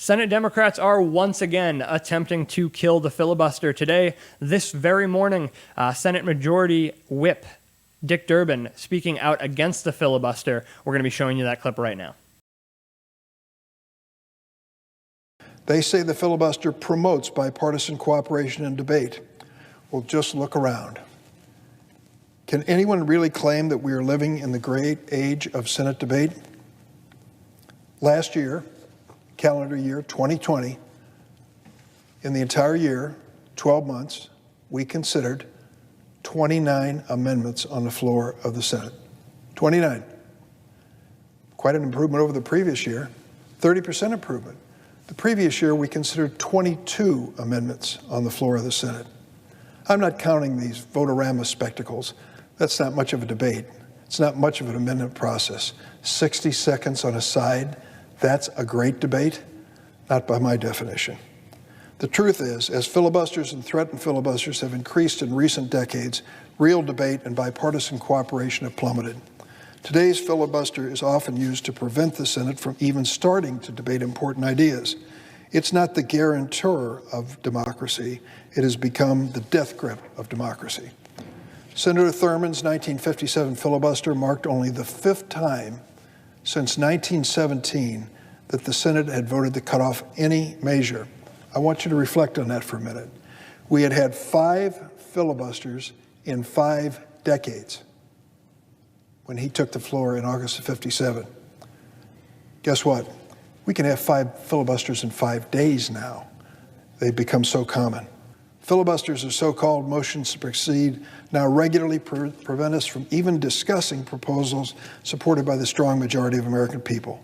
Senate Democrats are once again attempting to kill the filibuster today. This very morning, Senate Majority Whip Dick Durbin speaking out against the filibuster. We're going to be showing you that clip right now. They say the filibuster promotes bipartisan cooperation and debate. Well, just look around. Can anyone really claim that we are living in the great age of Senate debate? Last year, calendar year 2020, in the entire year, 12 months, we considered 29 amendments on the floor of the Senate. 29. Quite an improvement over the previous year, 30% improvement. The previous year, we considered 22 amendments on the floor of the Senate. I'm not counting these votorama spectacles. That's not much of a debate. It's not much of an amendment process. 60 seconds on a side, that's a great debate? Not by my definition. The truth is, as filibusters and threatened filibusters have increased in recent decades, real debate and bipartisan cooperation have plummeted. Today's filibuster is often used to prevent the Senate from even starting to debate important ideas. It's not the guarantor of democracy. It has become the death grip of democracy. Senator Thurman's 1957 filibuster marked only the 5th time since 1917 that the Senate had voted to cut off any measure. I want you to reflect on that for a minute. We had had 5 filibusters in 5 decades when he took the floor in August of '57. Guess what? We can have 5 filibusters in 5 days now. They've become so common. Filibusters, or so-called motions to proceed, now regularly prevent us from even discussing proposals supported by the strong majority of American people.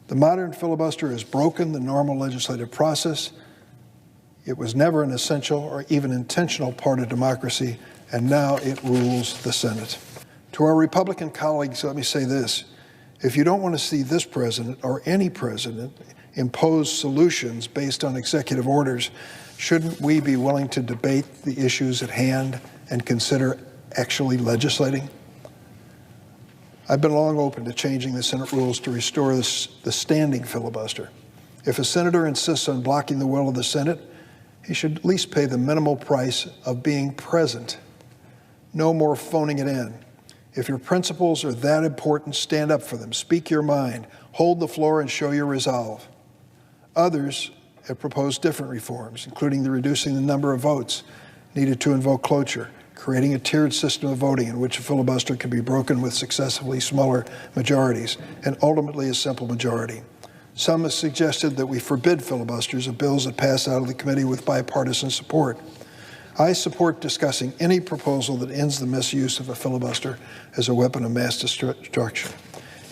The modern filibuster has broken the normal legislative process. It was never an essential or even intentional part of democracy, and now it rules the Senate. To our Republican colleagues, let me say this. If you don't want to see this president or any president impose solutions based on executive orders, shouldn't we be willing to debate the issues at hand and consider actually legislating? I've been long open to changing the Senate rules to restore the standing filibuster. If a senator insists on blocking the will of the Senate, he should at least pay the minimal price of being present. No more phoning it in. If your principles are that important, stand up for them. Speak your mind. Hold the floor and show your resolve. Others have proposed different reforms, including reducing the number of votes needed to invoke cloture, creating a tiered system of voting in which a filibuster can be broken with successively smaller majorities, and ultimately a simple majority. Some have suggested that we forbid filibusters of bills that pass out of the committee with bipartisan support. I support discussing any proposal that ends the misuse of a filibuster as a weapon of mass destruction.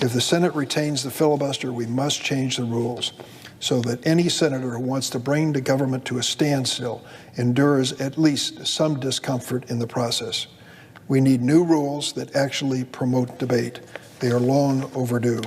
If the Senate retains the filibuster, we must change the rules so that any senator who wants to bring the government to a standstill endures at least some discomfort in the process. We need new rules that actually promote debate. They are long overdue.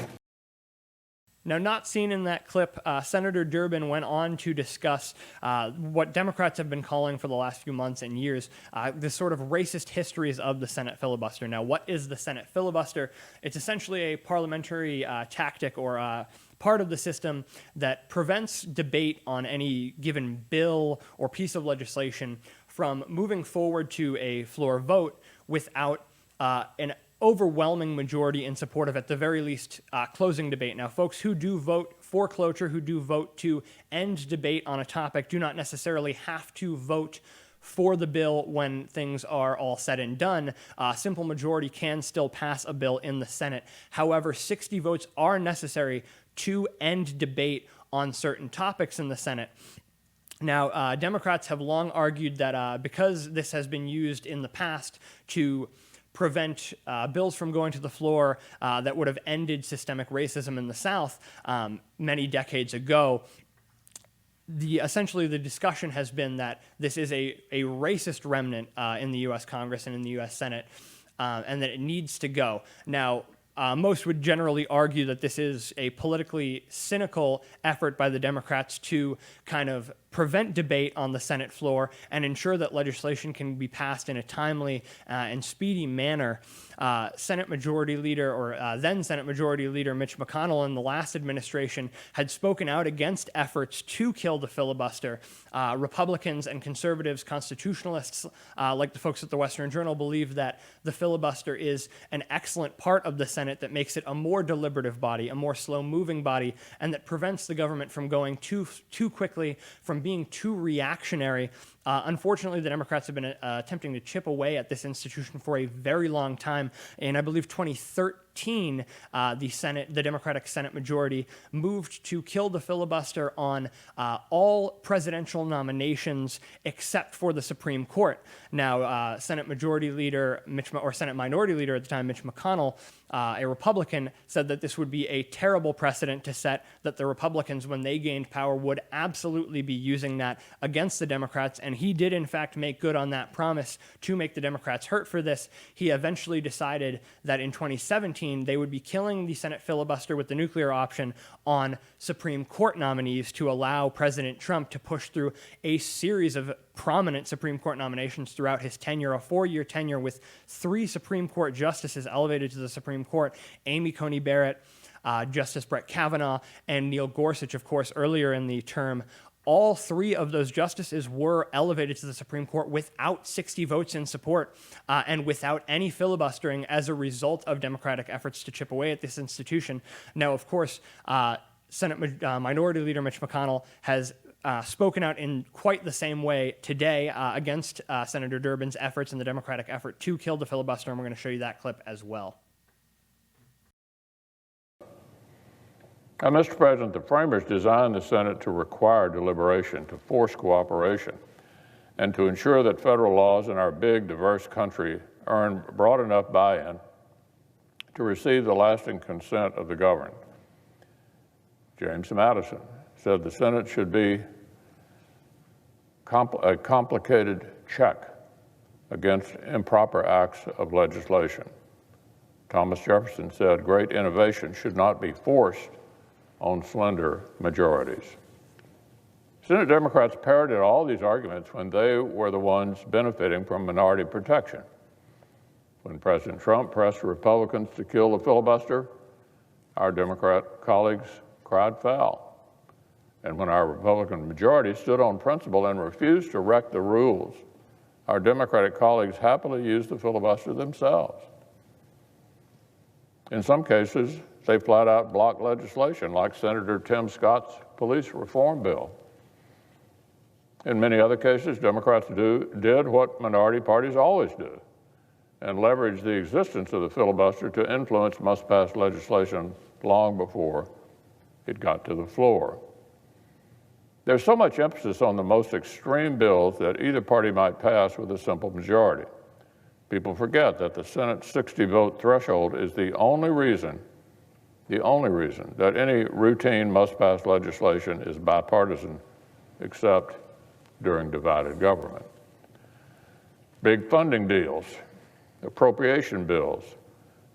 Now, not seen in that clip, Senator Durbin went on to discuss what Democrats have been calling for the last few months and years, the sort of racist histories of the Senate filibuster. Now, what is the Senate filibuster? It's essentially a parliamentary tactic or part of the system that prevents debate on any given bill or piece of legislation from moving forward to a floor vote without an overwhelming majority in support of, at the very least, closing debate. Now, folks who do vote for cloture, who do vote to end debate on a topic, do not necessarily have to vote for the bill when things are all said and done. A simple majority can still pass a bill in the Senate. However, 60 votes are necessary to end debate on certain topics in the Senate. Now, Democrats have long argued that because this has been used in the past to prevent bills from going to the floor that would have ended systemic racism in the South many decades ago, essentially the discussion has been that this is a racist remnant in the U.S. Congress and in the U.S. Senate, and that it needs to go. Now, most would generally argue that this is a politically cynical effort by the Democrats to kind of prevent debate on the Senate floor and ensure that legislation can be passed in a timely and speedy manner. Senate Majority Leader, or then Senate Majority Leader Mitch McConnell in the last administration had spoken out against efforts to kill the filibuster. Republicans and conservatives, constitutionalists, like the folks at the Western Journal, believe that the filibuster is an excellent part of the Senate that makes it a more deliberative body, a more slow-moving body, and that prevents the government from going too quickly, from being too reactionary. Unfortunately, the Democrats have been attempting to chip away at this institution for a very long time. In, I believe, 2013, the Democratic Senate majority moved to kill the filibuster on all presidential nominations except for the Supreme Court. Now, Senate Majority Leader Senate Minority Leader at the time, Mitch McConnell, a Republican, said that this would be a terrible precedent to set, that the Republicans, when they gained power, would absolutely be using that against the Democrats, and he did in fact make good on that promise to make the Democrats hurt for this. He eventually decided that in 2017 they would be killing the Senate filibuster with the nuclear option on Supreme Court nominees to allow President Trump to push through a series of prominent Supreme Court nominations throughout his tenure, a 4-year tenure with 3 Supreme Court justices elevated to the Supreme Court: Amy Coney Barrett, Justice Brett Kavanaugh, and Neil Gorsuch, of course, earlier in the term. All 3 of those justices were elevated to the Supreme Court without 60 votes in support and without any filibustering as a result of Democratic efforts to chip away at this institution. Now, of course, Senate Minority Leader Mitch McConnell has spoken out in quite the same way today against Senator Durbin's efforts and the Democratic effort to kill the filibuster, and we're going to show you that clip as well. Mr. President, the framers designed the Senate to require deliberation, to force cooperation, and to ensure that federal laws in our big, diverse country earn broad enough buy-in to receive the lasting consent of the governed. James Madison said the Senate should be a complicated check against improper acts of legislation. Thomas Jefferson said great innovation should not be forced on slender majorities. Senate Democrats parroted all these arguments when they were the ones benefiting from minority protection. When President Trump pressed Republicans to kill the filibuster, our Democrat colleagues cried foul. And when our Republican majority stood on principle and refused to wreck the rules, our Democratic colleagues happily used the filibuster themselves. In some cases, they flat out blocked legislation, like Senator Tim Scott's police reform bill. In many other cases, Democrats did what minority parties always do, and leveraged the existence of the filibuster to influence must-pass legislation long before it got to the floor. There's so much emphasis on the most extreme bills that either party might pass with a simple majority. People forget that the Senate's 60-vote threshold is the only reason that any routine must-pass legislation is bipartisan, except during divided government. Big funding deals, appropriation bills,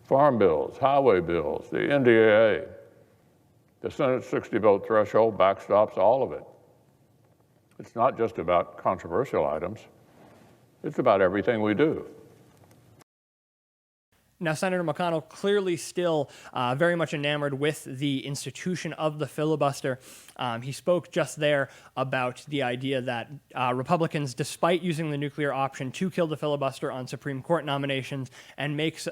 farm bills, highway bills, the NDAA. The Senate's 60-vote threshold backstops all of it. It's not just about controversial items. It's about everything we do. Now, Senator McConnell clearly still very much enamored with the institution of the filibuster. He spoke just there about the idea that Republicans, despite using the nuclear option to kill the filibuster on Supreme Court nominations and makes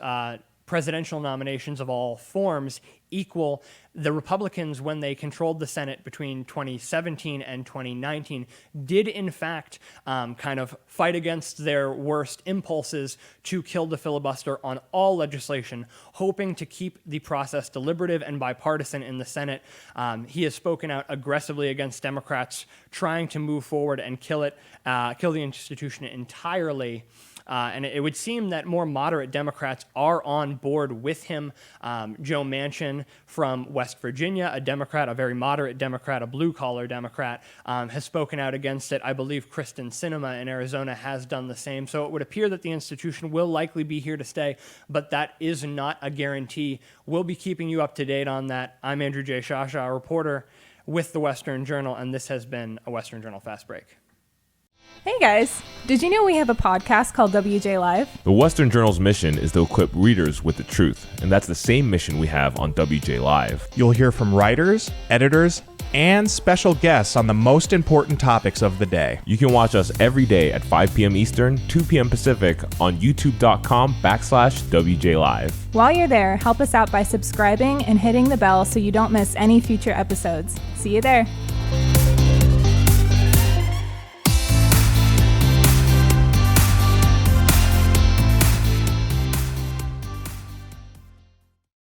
presidential nominations of all forms equal, the Republicans, when they controlled the Senate between 2017 and 2019, did in fact kind of fight against their worst impulses to kill the filibuster on all legislation, hoping to keep the process deliberative and bipartisan in the Senate. He has spoken out aggressively against Democrats trying to move forward and kill the institution entirely. and it would seem that more moderate Democrats are on board with him. Joe Manchin from West Virginia, a Democrat, a very moderate Democrat, a blue-collar Democrat, has spoken out against it. I believe Kristen Sinema in Arizona has done the same. So it would appear that the institution will likely be here to stay, but that is not a guarantee. We'll be keeping you up to date on that. I'm Andrew J. Shasha, a reporter with the Western Journal, and this has been a Western Journal Fast Break. Hey guys, did you know we have a podcast called WJ Live? The Western Journal's mission is to equip readers with the truth, and that's the same mission we have on WJ Live. You'll hear from writers, editors, and special guests on the most important topics of the day. You can watch us every day at 5 p.m. Eastern, 2 p.m. Pacific on youtube.com/WJ Live. While you're there, help us out by subscribing and hitting the bell so you don't miss any future episodes. See you there.